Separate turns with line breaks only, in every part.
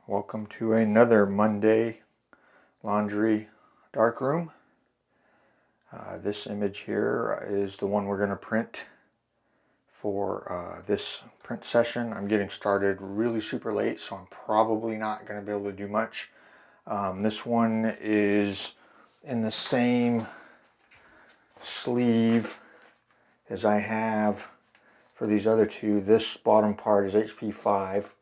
Welcome to another Monday laundry darkroom. This image here is the one we're going to print for this print session. I'm getting started really super late, so I'm probably not going to be able to do much. This one is in the same sleeve as I have for these other two. This bottom part is HP 5.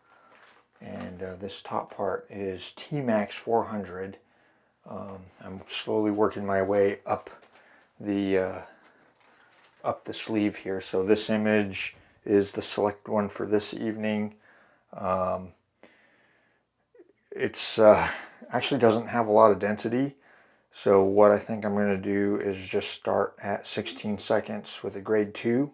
And this top part is T-Max 400. I'm slowly working my way up the sleeve here. So this image is the select one for this evening. It's actually doesn't have a lot of density. So what I think I'm going to do is just start at 16 seconds with a grade 2.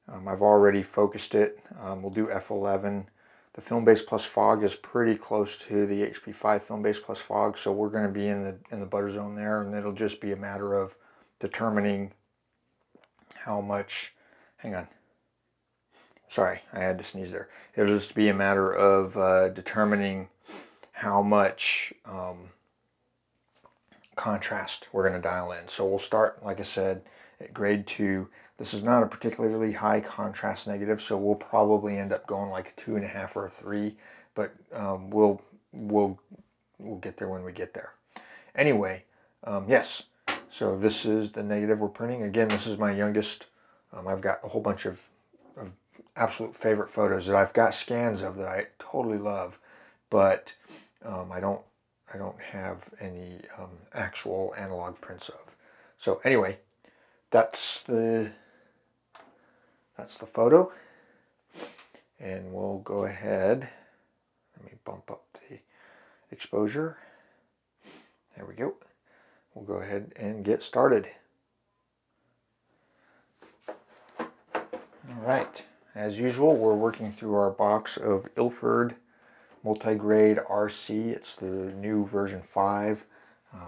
I've already focused it. We'll do F11. The film base plus fog is pretty close to the HP 5 film base plus fog, so we're going to be in the butter zone there, and it'll just be a matter of determining how much. Hang on. Sorry, I had to sneeze there. It'll just be a matter of determining how much contrast we're going to dial in. So we'll start, like I said, at grade 2. This is not a particularly high contrast negative, so we'll probably end up going like a 2.5 or a 3, but we'll get there when we get there. Anyway, yes, so this is the negative we're printing. Again, this is my youngest. I've got a whole bunch of absolute favorite photos that I've got scans of that I totally love, but I don't have any actual analog prints of. So anyway, that's the photo, and we'll go ahead. Let me bump up the exposure. There we go. We'll go ahead and get started. All right, as usual, we're working through our box of Ilford multi-grade RC. It's the new version 5.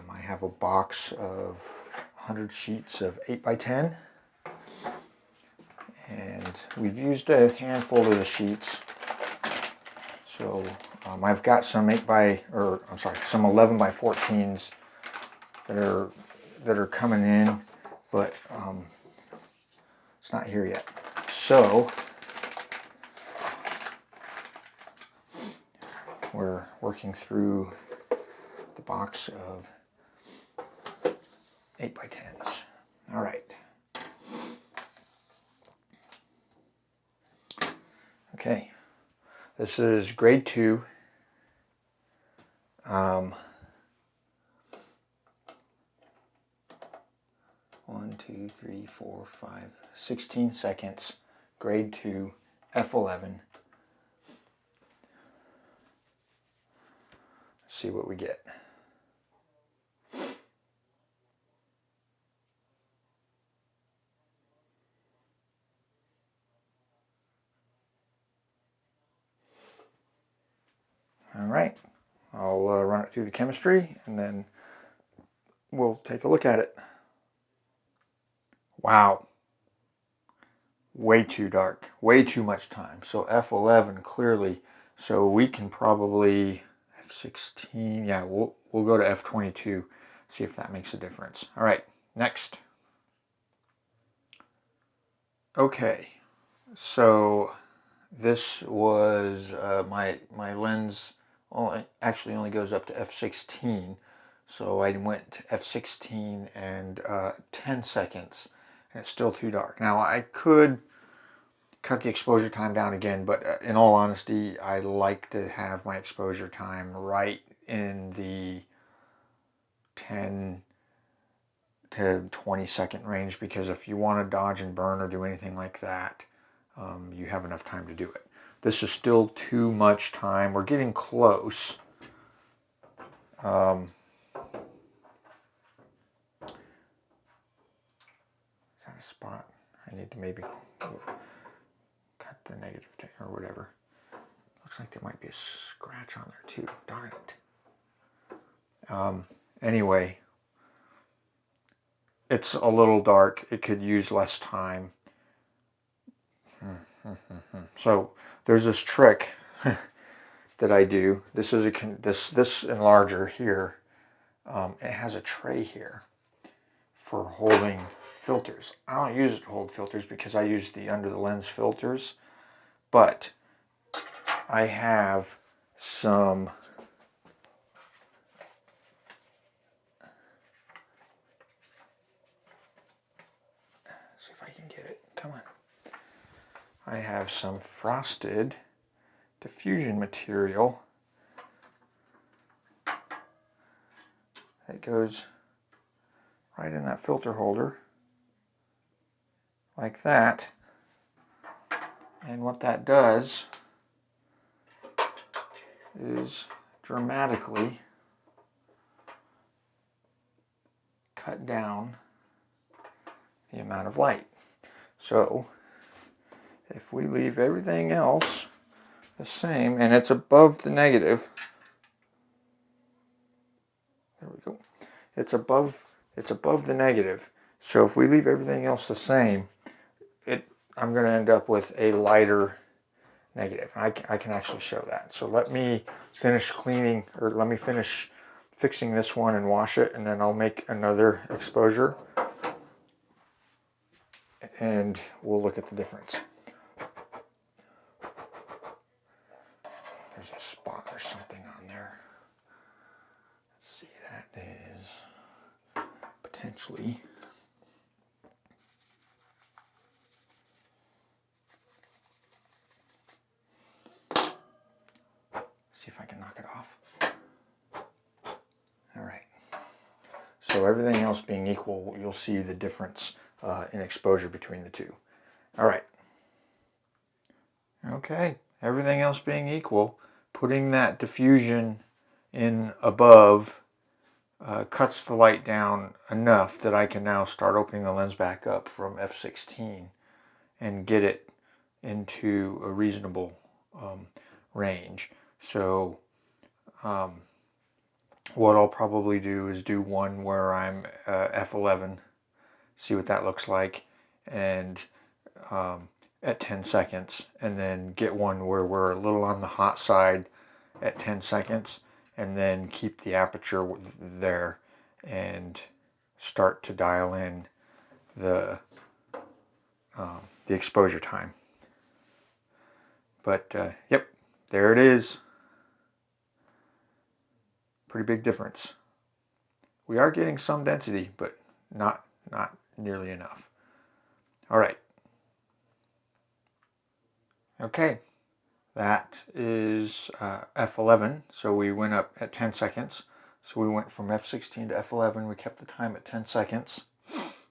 I have a box of 100 sheets of 8x10. And we've used a handful of the sheets. So I've got some 11x14s that are coming in, but it's not here yet. So we're working through the box of 8x10s. All right. Okay, this is grade 2. 1, 2, 3, 4, 5, 16 seconds, grade 2, F11. Let's see what we get. All right, I'll run it through the chemistry and then we'll take a look at it. Wow, way too dark, way too much time. So F11 clearly, so we can probably F16, yeah, we'll go to F22, see if that makes a difference. All right, next. Okay, so this was my lens actually only goes up to F16, so I went to F16 and 10 seconds, and it's still too dark. Now I could cut the exposure time down again, but in all honesty, I like to have my exposure time right in the 10 to 20 second range, because if you want to dodge and burn or do anything like that, you have enough time to do it. This is still too much time. We're getting close. Is that a spot? I need to maybe cut the negative or whatever. Looks like there might be a scratch on there too. Darn it. Anyway, it's a little dark. It could use less time. So there's this trick that I do. This is this enlarger here. It has a tray here for holding filters. I don't use it to hold filters because I use the under the lens filters, but I have some see if I can get it. Come on. I have some frosted diffusion material that goes right in that filter holder like that. And what that does is dramatically cut down the amount of light. So if we leave everything else the same, and it's above the negative, there we go, it's above the negative. So if we leave everything else the same, I'm going to end up with a lighter negative. I can actually show that. So let me finish cleaning, or let me finish fixing this one and wash it, and then I'll make another exposure and we'll look at the difference. There's a spot or something on there. Let's see, that is potentially see if I can knock it off. All right. So everything else being equal, you'll see the difference in exposure between the two. All right. Okay. Everything else being equal, putting that diffusion in above cuts the light down enough that I can now start opening the lens back up from f/16 and get it into a reasonable range. So what I'll probably do is do one where I'm f11, see what that looks like, and at 10 seconds, and then get one where we're a little on the hot side at 10 seconds, and then keep the aperture there and start to dial in the exposure time. But yep, there it is. Pretty big difference. We are getting some density, but not nearly enough. All right. Okay, that is f11. So we went up at 10 seconds. So we went from f16 to f11. We kept the time at 10 seconds.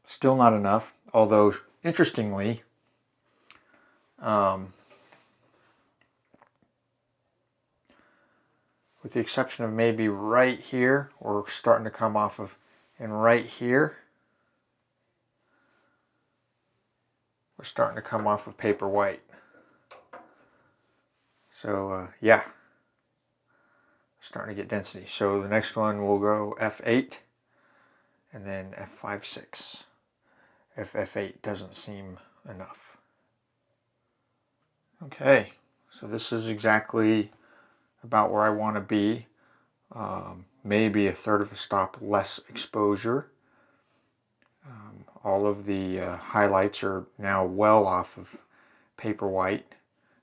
Still not enough, although interestingly, with the exception of maybe right here, we're starting to come off of, and right here, we're starting to come off of paper white. So yeah, starting to get density. So the next one will go f8 and then f5/6. f8 doesn't seem enough. Okay, so this is exactly about where I want to be. Maybe a third of a stop less exposure. All of the highlights are now well off of paper white.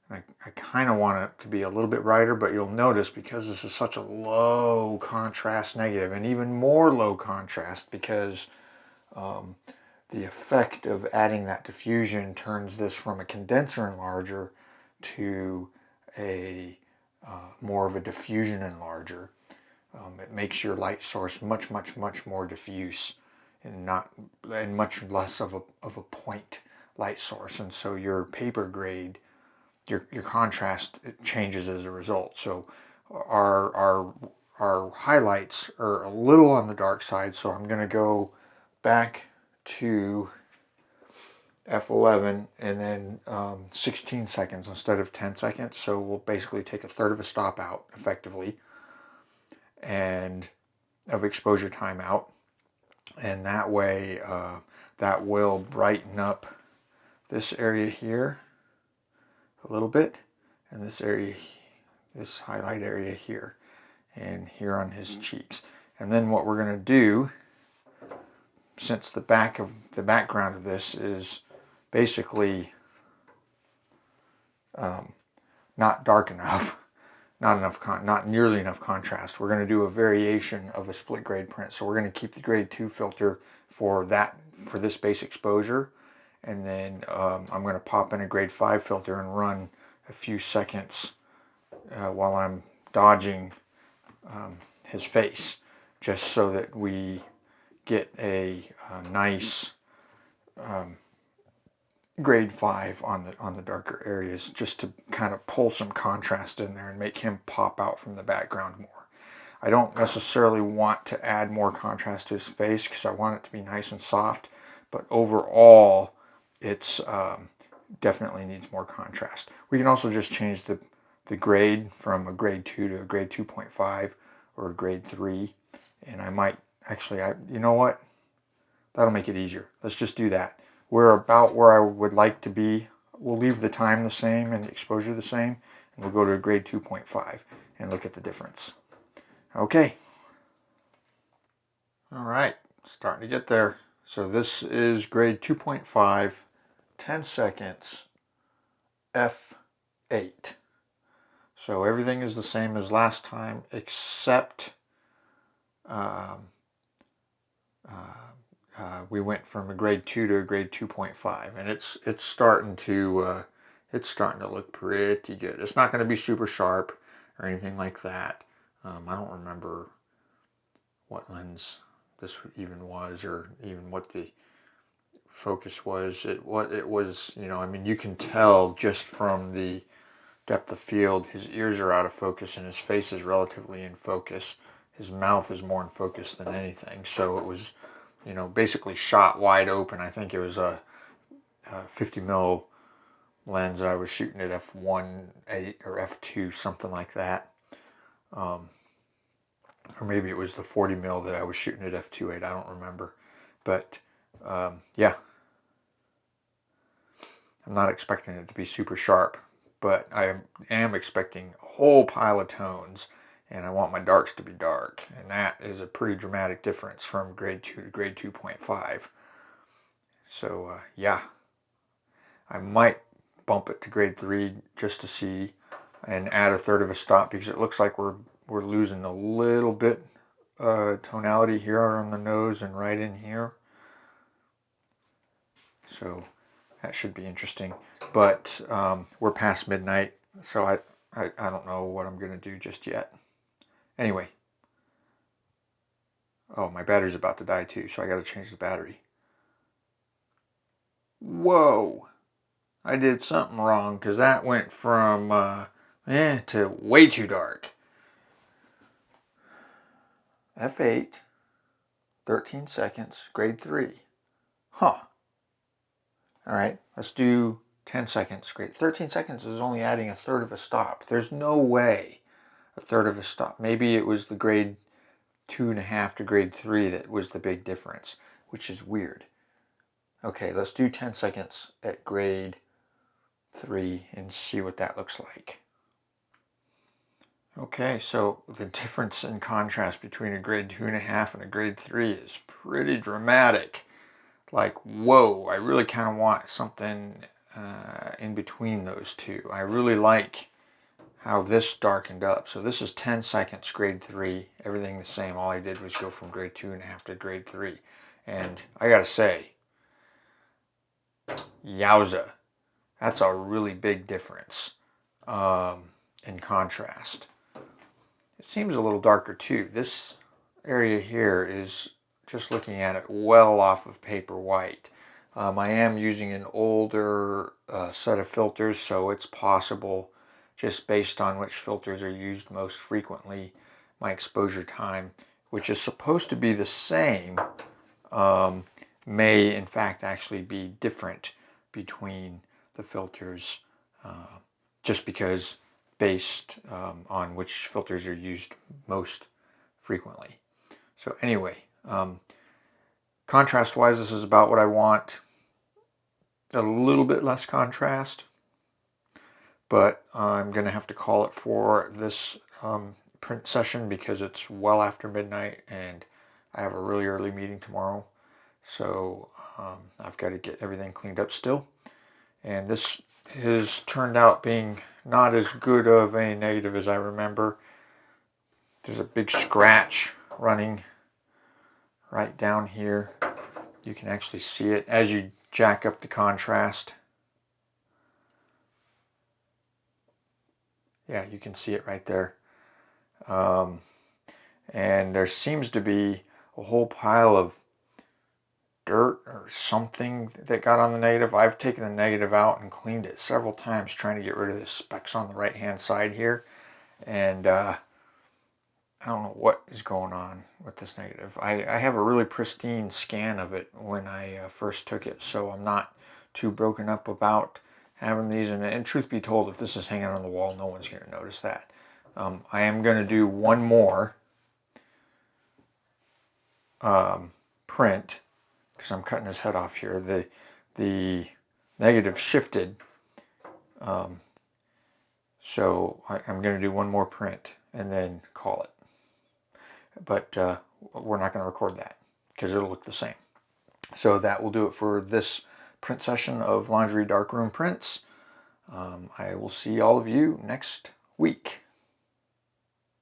I kind of want it to be a little bit brighter, but you'll notice because this is such a low contrast negative, and even more low contrast because the effect of adding that diffusion turns this from a condenser enlarger to a more of a diffusion enlarger. It makes your light source much more diffuse and much less of a point light source, and so your paper grade, your contrast changes as a result. So our highlights are a little on the dark side, so I'm going to go back to f11 and then 16 seconds instead of 10 seconds. So we'll basically take a third of a stop out effectively, and of exposure time out, and that way that will brighten up this area here a little bit, and this area this highlight area here, and here on his cheeks. And then what we're going to do, since the background of this is basically not dark enough, not nearly enough contrast, we're going to do a variation of a split grade print. So we're going to keep the grade 2 filter for this base exposure, and then I'm going to pop in a grade 5 filter and run a few seconds while I'm dodging his face, just so that we get a nice grade 5 on the darker areas, just to kind of pull some contrast in there and make him pop out from the background more. I don't necessarily want to add more contrast to his face because I want it to be nice and soft, but overall it's definitely needs more contrast. We can also just change the grade from a grade 2 to a grade 2.5 or a grade 3, and I might actually, you know what, that'll make it easier. Let's just do that. We're about where I would like to be. We'll leave the time the same and the exposure the same, and we'll go to a grade 2.5 and look at the difference. Okay. All right, starting to get there. So this is grade 2.5, 10 seconds, F8. So everything is the same as last time, except we went from a grade 2 to a grade 2.5, and it's starting to look pretty good. It's not going to be super sharp or anything like that. I don't remember what lens this even was, or even what the focus was. It was, you know, I mean, you can tell just from the depth of field, his ears are out of focus and his face is relatively in focus. His mouth is more in focus than anything. So it was, you know, basically shot wide open. I think it was a 50 mil lens. I was shooting at f1.8 or f2, something like that. Or maybe it was the 40 mil that I was shooting at f2.8. I don't remember. But yeah, I'm not expecting it to be super sharp, but I am expecting a whole pile of tones, and I want my darks to be dark, and that is a pretty dramatic difference from grade 2 to grade 2.5. So yeah, I might bump it to grade 3 just to see, and add a third of a stop, because it looks like we're losing a little bit tonality here on the nose and right in here. So that should be interesting. But we're past midnight, so I don't know what I'm going to do just yet. Anyway. Oh, my battery's about to die too, so I got to change the battery. Whoa! I did something wrong, because that went from to way too dark. F8, 13 seconds, grade 3. Huh. Alright, let's do 10 seconds. Great. 13 seconds is only adding a third of a stop. There's no way a third of a stop. Maybe it was the grade 2.5 to grade 3 that was the big difference, which is weird. Okay, let's do 10 seconds at grade 3 and see what that looks like. Okay, so the difference in contrast between a grade 2.5 and a grade 3 is pretty dramatic. Like, whoa, I really kind of want something in between those two. I really like how this darkened up. So this is 10 seconds, grade 3, everything the same. All I did was go from grade 2.5 to grade 3. And I gotta say, yowza, that's a really big difference in contrast. It seems a little darker too. This area here is, just looking at it, well off of paper white. I am using an older set of filters, so it's possible, just based on which filters are used most frequently, my exposure time, which is supposed to be the same, may in fact actually be different between the filters, just because based on which filters are used most frequently. So anyway, contrast wise, this is about what I want. A little bit less contrast, but I'm going to have to call it for this print session because it's well after midnight and I have a really early meeting tomorrow. So I've got to get everything cleaned up still. And this has turned out being not as good of a negative as I remember. There's a big scratch running right down here. You can actually see it as you jack up the contrast. Yeah, you can see it right there. And there seems to be a whole pile of dirt or something that got on the negative. I've taken the negative out and cleaned it several times trying to get rid of the specks on the right hand side here. And I don't know what is going on with this negative. I have a really pristine scan of it when I first took it, so I'm not too broken up about having these. And truth be told, if this is hanging on the wall, no one's going to notice that. I am going to do one more print because I'm cutting his head off here. The negative shifted, so I'm going to do one more print and then call it. But we're not going to record that because it'll look the same. So that will do it for this print session of Laundry Darkroom Prints. I will see all of you next week.